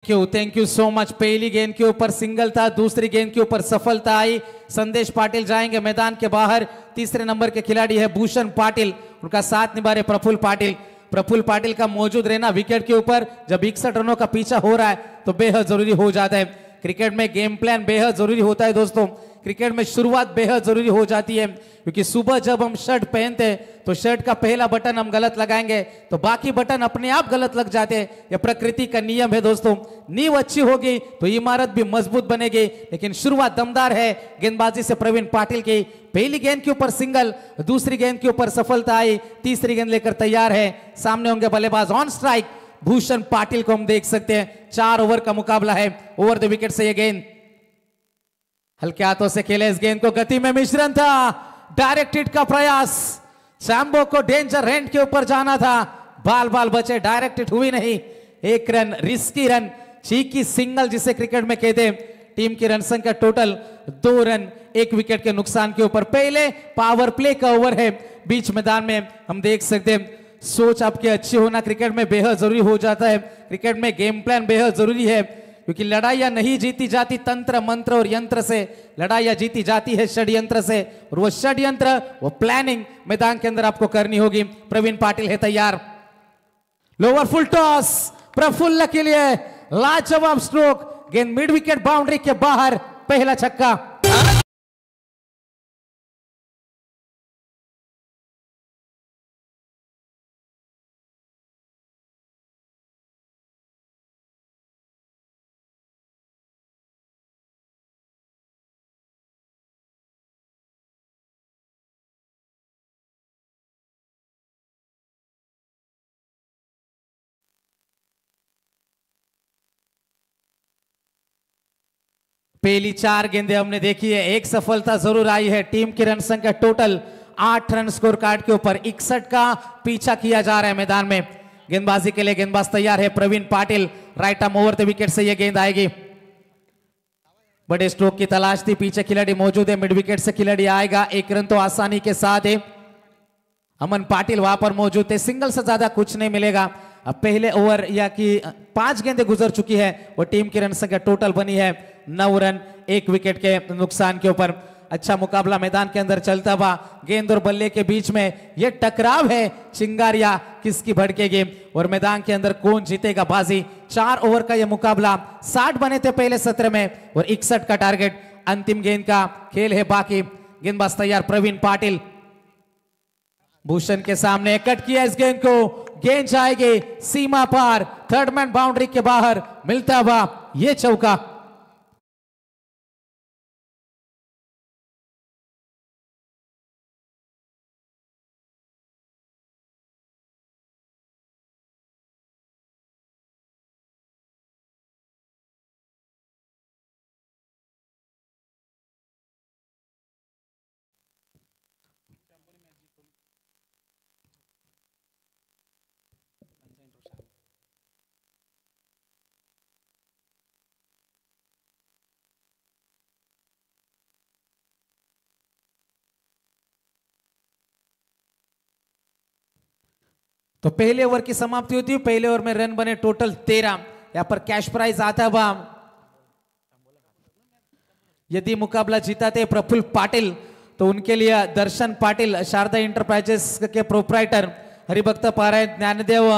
Thank you so much. पहली गेंद के ऊपर सिंगल था, दूसरी गेंद के ऊपर सफलता आई। संदेश पाटिल जाएंगे मैदान के बाहर। तीसरे नंबर के खिलाड़ी है भूषण पाटिल, उनका साथ निभा रहे प्रफुल्ल पाटिल। प्रफुल्ल पाटिल का मौजूद रहना विकेट के ऊपर जब 61 रनों का पीछा हो रहा है तो बेहद जरूरी हो जाता है। क्रिकेट में गेम प्लान बेहद जरूरी होता है दोस्तों। क्रिकेट में शुरुआत बेहद जरूरी हो जाती है, क्योंकि सुबह जब हम शर्ट पहनते हैं तो शर्ट का पहला बटन हम गलत लगाएंगे तो बाकी बटन अपने आप गलत लग जाते हैं। यह प्रकृति का नियम है दोस्तों। नींव अच्छी होगी तो इमारत भी मजबूत बनेगी, लेकिन शुरुआत दमदार है गेंदबाजी से प्रवीण पाटिल की। पहली गेंद के ऊपर सिंगल, दूसरी गेंद के ऊपर सफलता आई, तीसरी गेंद लेकर तैयार है। सामने होंगे बल्लेबाज ऑन स्ट्राइक भूषण पाटिल को हम देख सकते हैं। 4 ओवर का मुकाबला है। ओवर द विकेट से यह गेंद हल्के हाथों से खेले, इस गेंद को गति में मिश्रण था, डायरेक्ट हिट का प्रयास। सैम्बो को डेंजर हैंड के ऊपर जाना था, बाल बाल बचे, डायरेक्ट हिट हुई नहीं। 1 run, risky run, cheeky single जिसे क्रिकेट में कहते हैं। टीम की रन संख्या टोटल 2 रन, 1 विकेट के नुकसान के ऊपर। पहले पावर प्ले का ओवर है बीच मैदान में, हम देख सकते हैं। सोच आपकी अच्छी होना क्रिकेट में बेहद जरूरी हो जाता है। क्रिकेट में गेम प्लान बेहद जरूरी है, क्योंकि लड़ाइयां नहीं जीती जाती तंत्र मंत्र और यंत्र से, लड़ाइयां जीती जाती है षड्यंत्र से, और वो षड्यंत्र, वो प्लानिंग मैदान के अंदर आपको करनी होगी। प्रवीण पाटिल है तैयार। लोअर फुल टॉस प्रफुल्ल के लिए, लाजवाब स्ट्रोक, गेंद मिड विकेट बाउंड्री के बाहर, पहला छक्का। पहली 4 गेंदें हमने देखी है, एक सफलता जरूर आई है। टीम की रन संख्या टोटल 8 रन स्कोर कार्ड के ऊपर 61 का पीछा किया जा रहा है मैदान में। गेंदबाजी के लिए गेंदबाज तैयार है Praveen Patil. Right arm over the wicket से यह गेंद आएगी। बड़े स्ट्रोक की तलाश थी, पीछे खिलाड़ी मौजूद है, मिड विकेट से खिलाड़ी आएगा। 1 रन तो आसानी के साथ है। अमन पाटिल वहां पर मौजूद थे, सिंगल से ज्यादा कुछ नहीं मिलेगा। अब पहले ओवर या कि 5 गेंदें गुजर चुकी है और टीम की रन संख्या टोटल बनी है 9 रन 1 विकेट के नुकसान के ऊपर। अच्छा मुकाबला मैदान के अंदर चलता हुआ, गेंद और बल्ले के बीच में यह टकराव है, चिंगारियां किसकी भड़केगी और मैदान के अंदर कौन जीतेगा बाजी। 4 ओवर का यह मुकाबला, 60 बने थे पहले सत्र में और 61 का टारगेट। अंतिम गेंद का खेल है बाकी। गेंदबाज तैयार प्रवीण पाटिल, भूषण के सामने कट किया इस गेंद को, गेंद जाएगी सीमा पार, थर्ड मैन बाउंड्री के बाहर मिलता हुआ यह चौका। तो पहले ओवर की समाप्ति होती है। पहले ओवर में रन बने टोटल 13। यहां पर कैश प्राइज आता हुआ, यदि मुकाबला जीताते प्रफुल्ल पाटिल तो उनके लिए दर्शन पाटिल, शारदा इंटरप्राइजेस के प्रोप्राइटर, हरिभक्त पारायण ज्ञानदेव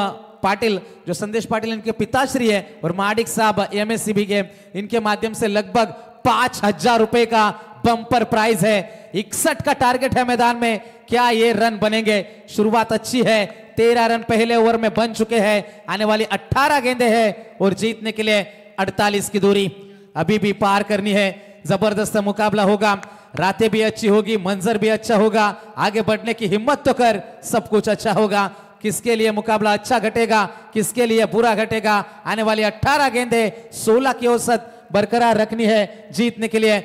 पाटिल जो संदेश पाटिल इनके पिताश्री है, और माडिक साहब एमएससीबी के, इनके माध्यम से लगभग 5000 रुपए का बम्पर प्राइज है। 61 का टारगेट है मैदान में, क्या ये रन बनेंगे? शुरुआत अच्छी है, 13 रन पहले ओवर में बन चुके हैं। आने वाली 18 गेंदें हैं और जीतने के लिए 48 की दूरी अभी भी पार करनी है। जबरदस्त मुकाबला होगा, रातें भी अच्छी होगी, मंजर भी अच्छा होगा, आगे बढ़ने की हिम्मत तो कर, सब कुछ अच्छा होगा। किसके लिए मुकाबला अच्छा घटेगा, किसके लिए बुरा घटेगा? आने वाली 18 गेंदें 16 की औसत बरकरार रखनी है जीतने के लिए।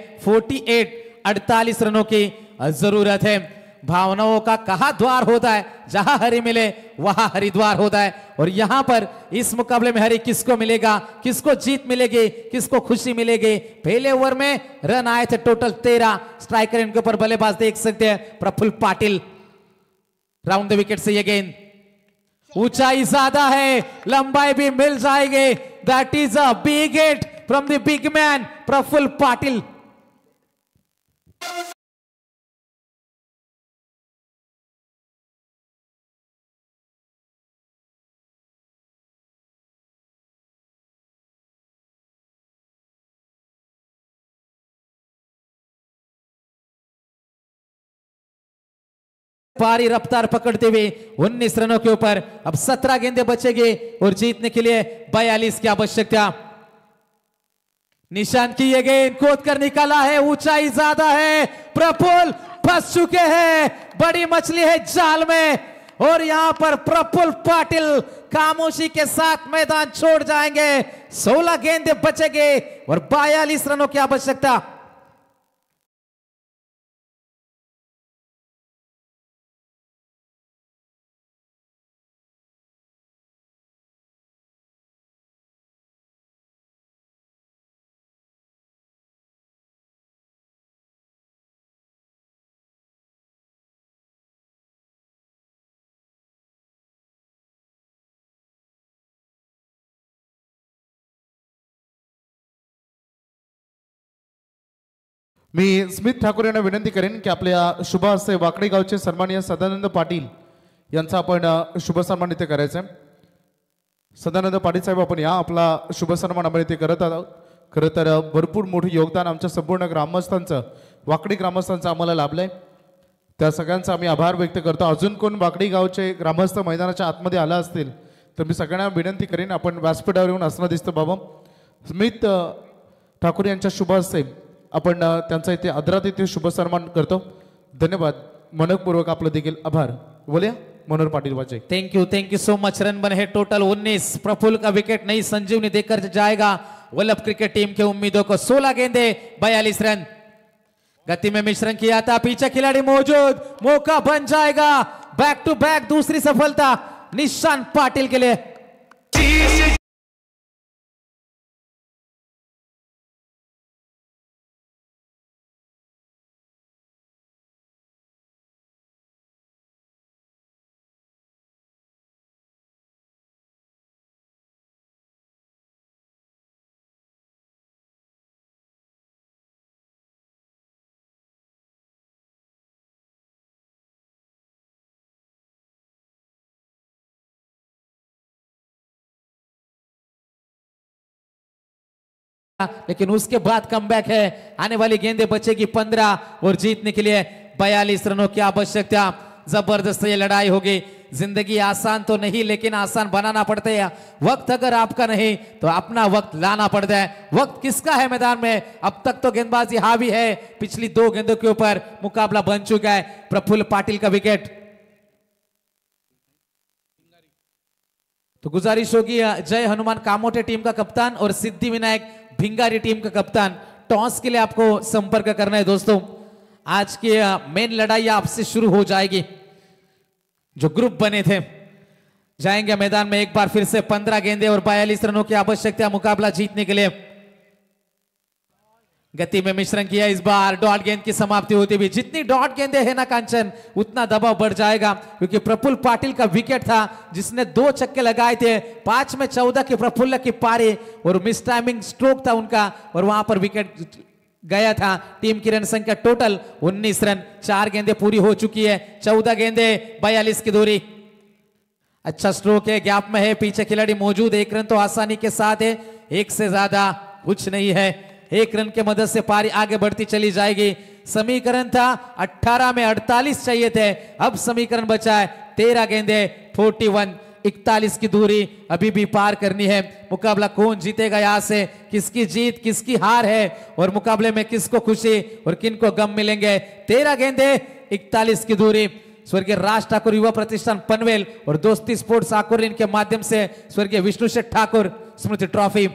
48 रनों की जरूरत है। भावनाओं का कहा द्वार होता है, जहां हरि मिले वहां हरिद्वार होता है, और यहां पर इस मुकाबले में हरि किसको मिलेगा, किसको जीत मिलेगी, किसको खुशी मिलेगी? पहले ओवर में रन आए थे टोटल 13। स्ट्राइकर इनके ऊपर बल्लेबाज देख सकते हैं Praful Patil. Round the wicket से ये गेंद, ऊंचाई ज्यादा है, लंबाई भी मिल जाएगी। That is a big hit from the big man Praful Patil. भारी रफ्तार पकड़ते हुए 19 रनों के ऊपर अब 17 गेंदें बचेगी और जीतने के लिए 42 की आवश्यकता। निशान की ये गेंद खोद कर निकाला है, ऊंचाई ज्यादा है, प्रफुल्ल फंस चुके हैं, बड़ी मछली है जाल में, और यहां पर प्रफुल्ल पाटिल खामोशी के साथ मैदान छोड़ जाएंगे। 16 गेंदें बचेंगे और 42 रनों की आवश्यकता। मी स्मित ठाकूर यांना विनंती करेन की आपल्या शुभ हस्ते वाकडी गावचे सन्माननीय सदानंद पाटील यांचा आपण शुभ सन्मान इथे करायचा आहे। सदानंद पाटील साहेब, आपण या आपला शुभ सन्मान आपण इथे करत आहोत। खरं तर भरपूर मोठं योगदान आमच्या संपूर्ण ग्रामस्थांचं, वाकडी ग्रामस्थांचं आम्हाला लाभलंय, त्या सगळ्यांचा आम्ही आभार व्यक्त करतो। अजून कोण वाकडी गावचे ग्रामस्थ मैदानाच्या आतमध्ये आला असतील तर मी सगळ्यांना विनंती करेन, आपण व्यासपीठावर येऊन असणं दिसतं बाबा। स्मित ठाकूर यांच्या शुभ हस्ते आपण त्यांचा इथे आदरातिथ्य शुभ सन्मान करतो। धन्यवाद, मनपूर्वक आपलं देखील आभार। बोलिए मनोहर पाटिल वाजे। Thank you so much. Run बने हैं टोटल 19। प्रफुल्ल का विकेट नई संजीवनी देकर जाएगा वल्लभ क्रिकेट टीम के उम्मीदों को 16 गेंदे 42 रन। गति में मिश्रण किया था, पीछे खिलाड़ी मौजूद, मौका बन जाएगा। बैक टू बैक दूसरी सफलता निशांत पाटिल के लिए। लेकिन उसके बाद कमबैक है, आने वाली गेंदे बचेगी 15 और जीतने के लिए 42 रनों की आवश्यकता। जबरदस्त ये लड़ाई होगी। जिंदगी आसान तो नहीं, लेकिन आसान बनाना पड़ता है। वक्त अगर आपका नहीं तो अपना वक्त लाना पड़ता है। वक्त किसका है मैदान में? अब तक तो गेंदबाजी हावी है, पिछली 2 गेंदों के ऊपर मुकाबला बन चुका है। प्रफुल्ल पाटिल का विकेट। तो गुजारिश होगी जय हनुमान कामोटे टीम का कप्तान और सिद्धि विनायक भिंगारी टीम का कप्तान, टॉस के लिए आपको संपर्क करना है। दोस्तों आज की मेन लड़ाई आपसे शुरू हो जाएगी। जो ग्रुप बने थे जाएंगे मैदान में एक बार फिर से। 15 गेंदे और 42 रनों की आवश्यकता मुकाबला जीतने के लिए। गति में मिश्रण किया इस बार, डॉट गेंद की समाप्ति होती हुई। जितनी डॉट गेंदे है ना कांचन, उतना दबाव बढ़ जाएगा, क्योंकि प्रफुल्ल पाटिल का विकेट था जिसने 2 छक्के लगाए थे। 5 में 14 की प्रफुल्ल की पारी और मिस टाइमिंग स्ट्रोक था उनका, और वहां पर विकेट गया था। टीम की रन संख्या टोटल 19 रन। 4 गेंदे पूरी हो चुकी है, 14 गेंदे 42 की दूरी। अच्छा स्ट्रोक है, गैप में है, पीछे खिलाड़ी मौजूद। 1 रन तो आसानी के साथ है, 1 से ज्यादा कुछ नहीं है। 1 रन के मदद से पारी आगे बढ़ती चली जाएगी। समीकरण था 18 में 48 चाहिए थे, अब समीकरण बचा है 13 गेंदे 41। 41 की दूरी अभी भी पार करनी है। मुकाबला कौन जीतेगा यहां से, किसकी जीत किसकी हार है, और मुकाबले में किसको खुशी और किनको गम मिलेंगे। 13 गेंदे 41 की दूरी। स्वर्गीय राज ठाकुर युवा प्रतिष्ठान पनवेल और दोस्ती स्पोर्ट्स आकुर इनके माध्यम से स्वर्गीय विष्णु शेठ ठाकुर स्मृति ट्रॉफी।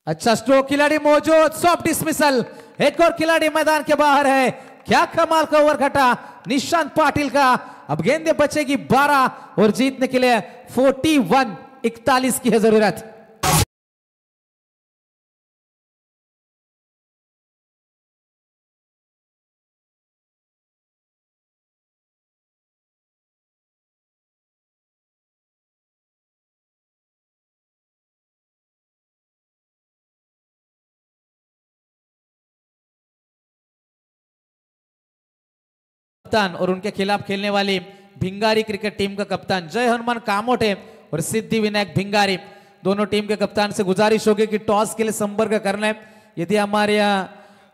अच्छा स्ट्रोक, खिलाड़ी मौजूद, सॉफ्ट डिसमिसल। एक और खिलाड़ी मैदान के बाहर है। क्या कमाल का ओवर घटा निशांत पाटिल का। अब गेंदे बचेगी 12 और जीतने के लिए 41। 41 की है जरूरत। कप्तान और उनके खिलाफ खेलने वाली भिंगारी क्रिकेट टीम का कप्तान जय हनुमान कामोटे और सिद्धि विनायक भिंगारी, दोनों टीम के कप्तान से गुजारिश होगी कि टॉस के लिए संपर्क करना है। यदि हमारे यहाँ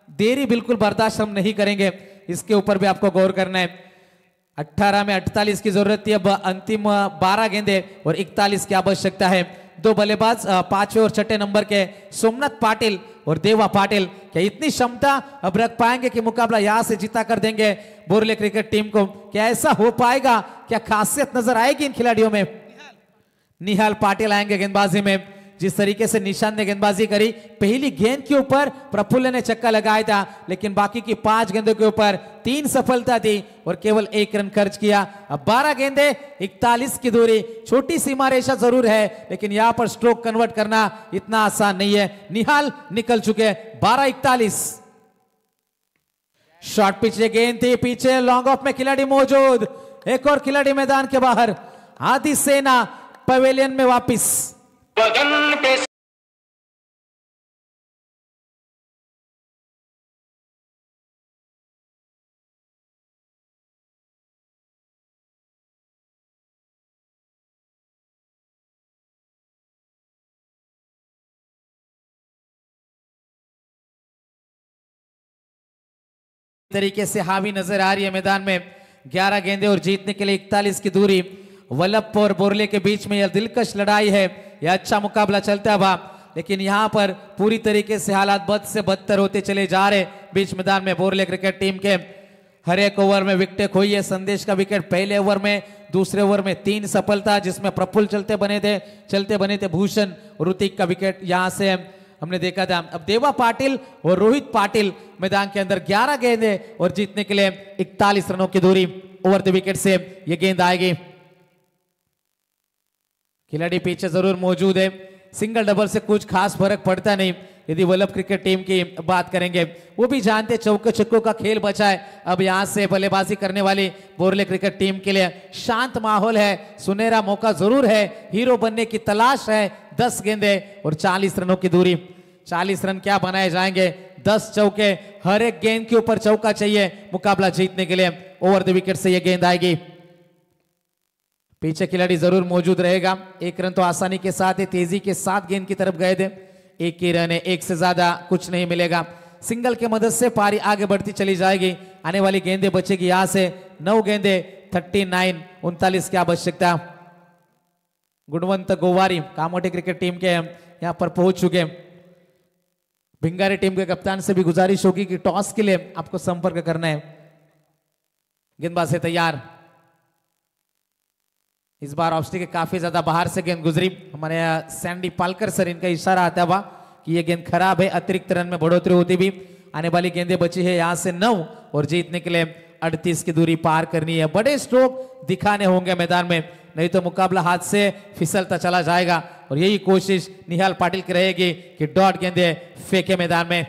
देरी बिल्कुल बर्दाश्त हम नहीं करेंगे, इसके ऊपर भी आपको गौर करना है। 18 में 48 की जरूरत थी, अब अंतिम 12 गेंदे और 41 की आवश्यकता है। 2 बल्लेबाज 5वें और 6ठे नंबर के सोमनाथ पाटिल और देवा पाटिल। क्या इतनी क्षमता अब रख पाएंगे कि मुकाबला यहां से जीता कर देंगे बोरले क्रिकेट टीम को? क्या ऐसा हो पाएगा? क्या खासियत नजर आएगी इन खिलाड़ियों में? निहाल पाटिल आएंगे गेंदबाजी में। जिस तरीके से निशांत ने गेंदबाजी करी, पहली गेंद के ऊपर प्रफुल्ल ने छक्का लगाया था, लेकिन बाकी की 5 गेंदों के ऊपर 3 सफलता थी और केवल 1 रन खर्च किया। अब 12 गेंदे 41 की दूरी। छोटी सीमा रेखा जरूर है, लेकिन यहां पर स्ट्रोक कन्वर्ट करना इतना आसान नहीं है। निहाल निकल चुके। 12-41। शॉर्ट पिच गेंद थी, पीछे लॉन्ग ऑफ में खिलाड़ी मौजूद। एक और खिलाड़ी मैदान के बाहर। आदि सेना पवेलियन में वापिस। तरीके से हावी नजर आ रही है मैदान में। 11 गेंदे और जीतने के लिए 41 की दूरी। वल्लभ और बोरले के बीच में यह दिलकश लड़ाई है। यह अच्छा मुकाबला चलता हुआ, लेकिन यहां पर पूरी तरीके से हालात बद से बदतर होते चले जा रहे। बीच मैदान में बोरले क्रिकेट टीम के हर एक ओवर में विकेट खोई है। संदेश का विकेट पहले ओवर में दूसरे ओवर में 3 सफलता, जिसमें प्रफुल्ल चलते बने थे भूषण, ऋतिक का विकेट यहां से हमने देखा था। अब देवा पाटिल और रोहित पाटिल मैदान के अंदर 11 गेंदे और जीतने के लिए 41 रनों की दूरी ओवर द विकेट से ये गेंद आएगी। खिलाड़ी पीछे जरूर मौजूद है, सिंगल डबल से कुछ खास फर्क पड़ता नहीं। यदि वल्लभ क्रिकेट टीम की बात करेंगे, वो भी जानते चौके छक्कों का खेल बचा है। अब यहां से बल्लेबाजी करने वाली बोरले क्रिकेट टीम के लिए शांत माहौल है, सुनहरा मौका जरूर है, हीरो बनने की तलाश है। 10 गेंदे और 40 रनों की दूरी, 40 रन क्या बनाए जाएंगे? 10 चौके, हर एक गेंद के ऊपर चौका चाहिए मुकाबला जीतने के लिए। ओवर द विकेट से यह गेंद आएगी। पीछे खिलाड़ी जरूर मौजूद रहेगा। 1 रन तो आसानी के साथ ही तेजी के साथ गेंद की तरफ गए थे। 1 ही रन है, 1 से ज्यादा कुछ नहीं मिलेगा। सिंगल के मदद से पारी आगे बढ़ती चली जाएगी। आने वाली गेंदें बचेगी यहां से 9 गेंदे, 39, 39 की आवश्यकता। गुणवंत गोवारी कामोटी क्रिकेट टीम के यहां पर पहुंच चुके। भिंगारी टीम के कप्तान से भी गुजारिश होगी कि टॉस के लिए आपको संपर्क करना है। गेंदबाज है तैयार। इस बार ऑब्स्टिक के काफी ज्यादा बाहर से गेंद गुजरी। हमारे सैंडी पालकर सर, इनका इशारा आता हुआ कि यह गेंद खराब है, अतिरिक्त रन में बढ़ोतरी होती भी। आने वाली गेंदें बची है यहां से 9 और जीतने के लिए 38 की दूरी पार करनी है। बड़े स्ट्रोक दिखाने होंगे मैदान में, नहीं तो मुकाबला हाथ से फिसलता चला जाएगा। और यही कोशिश निहाल पाटिल की रहेगी कि डॉट गेंदे फेंके मैदान में।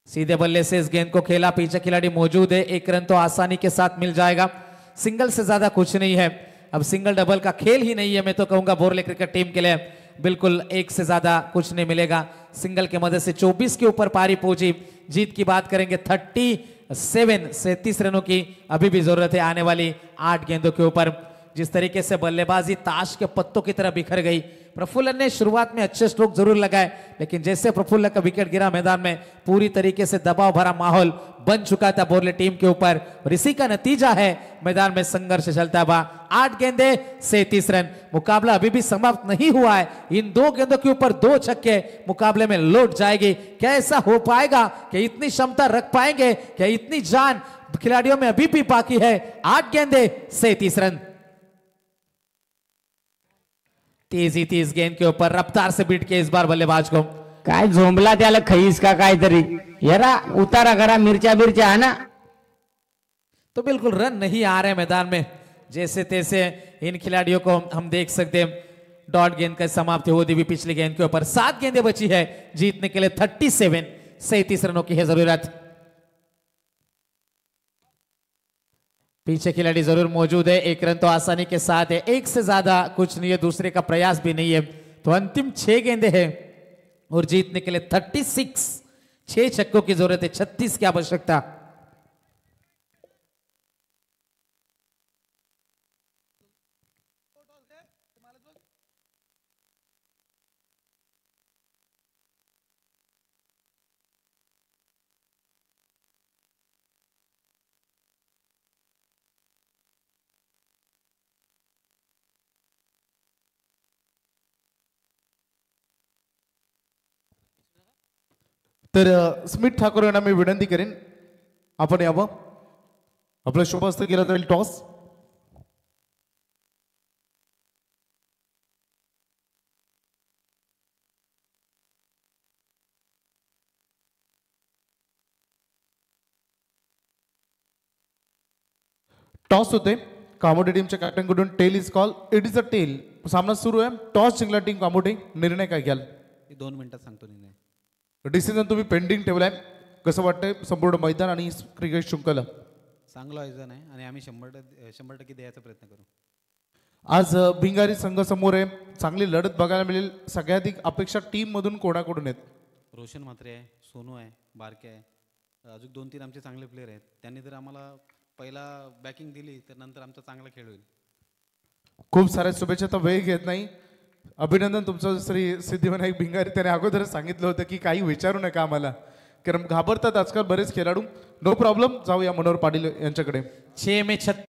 सीधे बल्ले से इस गेंद को खेला, पीछे खिलाड़ी मौजूद है। 1 रन तो आसानी के साथ मिल जाएगा। सिंगल से ज्यादा कुछ नहीं है। अब सिंगल डबल का खेल ही नहीं है, मैं तो कहूंगा बोरले क्रिकेट टीम के लिए। बिल्कुल 1 से ज्यादा कुछ नहीं मिलेगा। सिंगल के मदद से 24 के ऊपर पारी पहुंची। जीत की बात करेंगे 37 रनों की अभी भी जरूरत है आने वाली 8 गेंदों के ऊपर। जिस तरीके से बल्लेबाजी ताश के पत्तों की तरह बिखर गई। प्रफुल्ल ने शुरुआत में अच्छे स्ट्रोक जरूर लगाए, लेकिन जैसे प्रफुल्ल का विकेट गिरा मैदान में पूरी तरीके से दबाव भरा माहौल बन चुका था बोरले टीम के ऊपर। और इसी का नतीजा है मैदान में संघर्ष चलता हुआ। 8 गेंदे 37 रन। मुकाबला अभी भी समाप्त नहीं हुआ है। इन 2 गेंदों के ऊपर 2 छक्के मुकाबले में लौट जाएगी। क्या ऐसा हो पाएगा? क्या इतनी क्षमता रख पाएंगे? क्या इतनी जान खिलाड़ियों में अभी भी बाकी है? 8 गेंदे 37 रन। तेज गेंद के ऊपर रफ्तार से बीट के इस बार बल्लेबाज को काय झोंबला त्याला खईस का काहीतरी, यारा उतारा करा मिरच्या है ना। तो बिल्कुल रन नहीं आ रहे मैदान में। जैसे तैसे इन खिलाड़ियों को हम देख सकते हैं। डॉट गेंद का समाप्ति होती हुई पिछली गेंद के ऊपर। 7 गेंदें बची है जीतने के लिए। 37 रनों की है जरूरत। पीछे खिलाड़ी जरूर मौजूद है। 1 रन तो आसानी के साथ है, 1 से ज्यादा कुछ नहीं है, दूसरे का प्रयास भी नहीं है। तो अंतिम 6 गेंदें हैं और जीतने के लिए 36, 6 छक्कों की जरूरत है, 36 की आवश्यकता। तर स्मिथ ठाकूर यांना मी विनंती करेन, आपण यावं. आपलं शुभहस्त केलं जाईल टॉस. टॉस होते. कामोटे टीमच्या कॅप्टनकडून tail is call. It is a tail. सामना सुरू आहे. टॉस जिंकला टीम कामोटे. निर्णय काय घ्याल? 2 मिनिटात सांगतो निर्णय. डिसिजन तुम्ही पेंडिंग ठेवलाय. कसं वाटतंय संपूर्ण मैदान आणि क्रिकेट शृंखला? चांगलं आयोजन आहे आणि आम्ही 100% द्यायचा प्रयत्न करू. आज भिंगारी संघ समोर आहे. चांगली लढत बघायला मिळेल. सगळ्याधिक अपेक्षा टीम मधून कोणाकडून आहेत? रोशन म्हात्रे आहे, सोनू आहे, बारके आहे, अजून 2-3 आमचे चांगले प्लेयर आहेत. त्यांनी जर आम्हाला पहिला बॅकिंग दिली तर नंतर आमचा चांगला खेळ होईल. खूप साऱ्या शुभेच्छा. तर वेळ घेत नाही. अभिनंदन तुमचं श्री सिद्धिविनायक भिंगारी. त्याने अगोदरच सांगितलं होतं की काही विचारू नका आम्हाला, कारण घाबरतात आजकाल बरेच खेळाडू. No problem. जाऊया मनोहर पाटील यांच्याकडे. 6 में 36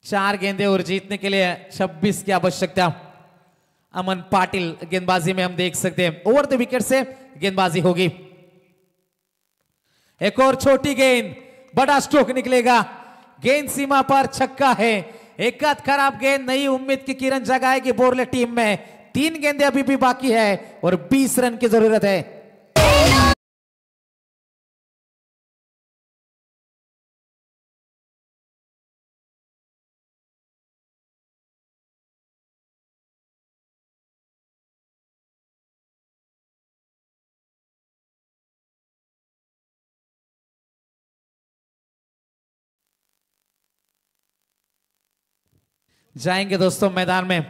4 गेंदे और जीतने के लिए 26 की आवश्यकता। अमन पाटिल गेंदबाजी में हम देख सकते हैं ओवर द विकेट से गेंदबाजी होगी। एक और छोटी गेंद, बड़ा स्ट्रोक निकलेगा, गेंद सीमा पर, छक्का है। एक आध खराब गेंद नहीं, उम्मीद की किरण जगाएगी बोरले टीम में। 3 गेंदे अभी भी बाकी है और 20 रन की जरूरत है। जाएंगे दोस्तों मैदान में,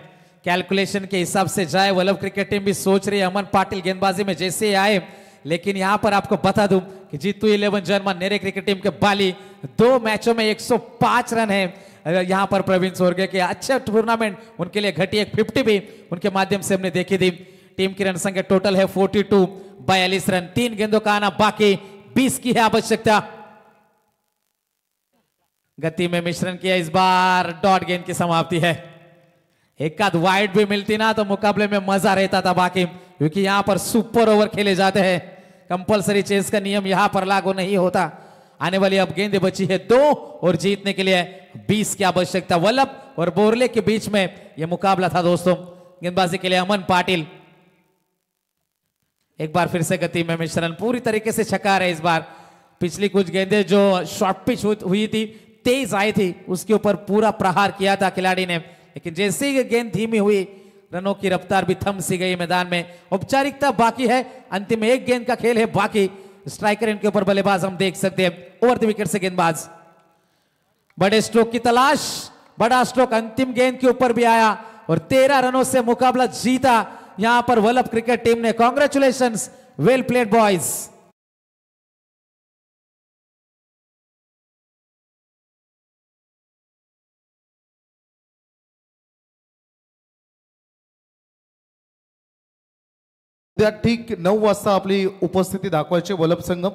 कैलकुलेशन के हिसाब से जाए। वल्लभ क्रिकेट टीम भी सोच रही है अमन पाटिल गेंदबाजी में जैसे आए, लेकिन यहां पर आपको बता दूं कि जीतू 11 जर्मन नेरे क्रिकेट टीम के बाली 2 मैचों में 105 रन है। यहां पर प्रवीण सोरगे के अच्छे टूर्नामेंट उनके लिए घटी, एक 50 भी उनके माध्यम से हमने देखी थी। टीम की रन संख्या टोटल है 42, 42 रन। 3 गेंदों का आना बाकी, 20 की है आवश्यकता। गति में मिश्रण किया इस बार, डॉट गेंद की समाप्ति है। एक आध वाइड भी मिलती ना तो मुकाबले में मजा रहता था बाकी, क्योंकि यहां पर सुपर ओवर खेले जाते हैं। कंपलसरी चेस का नियम यहां पर लागू नहीं होता। आने वाली अब गेंदें बची है 2 और जीतने के लिए 20 की आवश्यकता। वल्लभ और बोरले के बीच में यह मुकाबला था दोस्तों। गेंदबाजी के लिए अमन पाटिल, एक बार फिर से गति में मिश्रण, पूरी तरीके से छक्का रहे इस बार। पिछली कुछ गेंदें जो शॉर्ट पिच हुई थी, तेज आई थी, उसके ऊपर पूरा प्रहार किया था खिलाड़ी ने, लेकिन जैसे ही गेंद धीमी हुई, रनों की रफ्तार भी थम सी गई मैदान में। औपचारिकता बाकी है, अंतिम 1 गेंद का खेल है बाकी। स्ट्राइकर इनके ऊपर बल्लेबाज हम देख सकते हैं, ओवर द विकेट से गेंदबाज। बड़े स्ट्रोक की तलाश, बड़ा स्ट्रोक अंतिम गेंद के ऊपर भी आया और 13 रनों से मुकाबला जीता यहां पर वल्लभ क्रिकेट टीम ने। Congratulations, well played boys. उद्या ठीक 9 वाजता आपली उपस्थिती दाखवायची वल्लभ संगम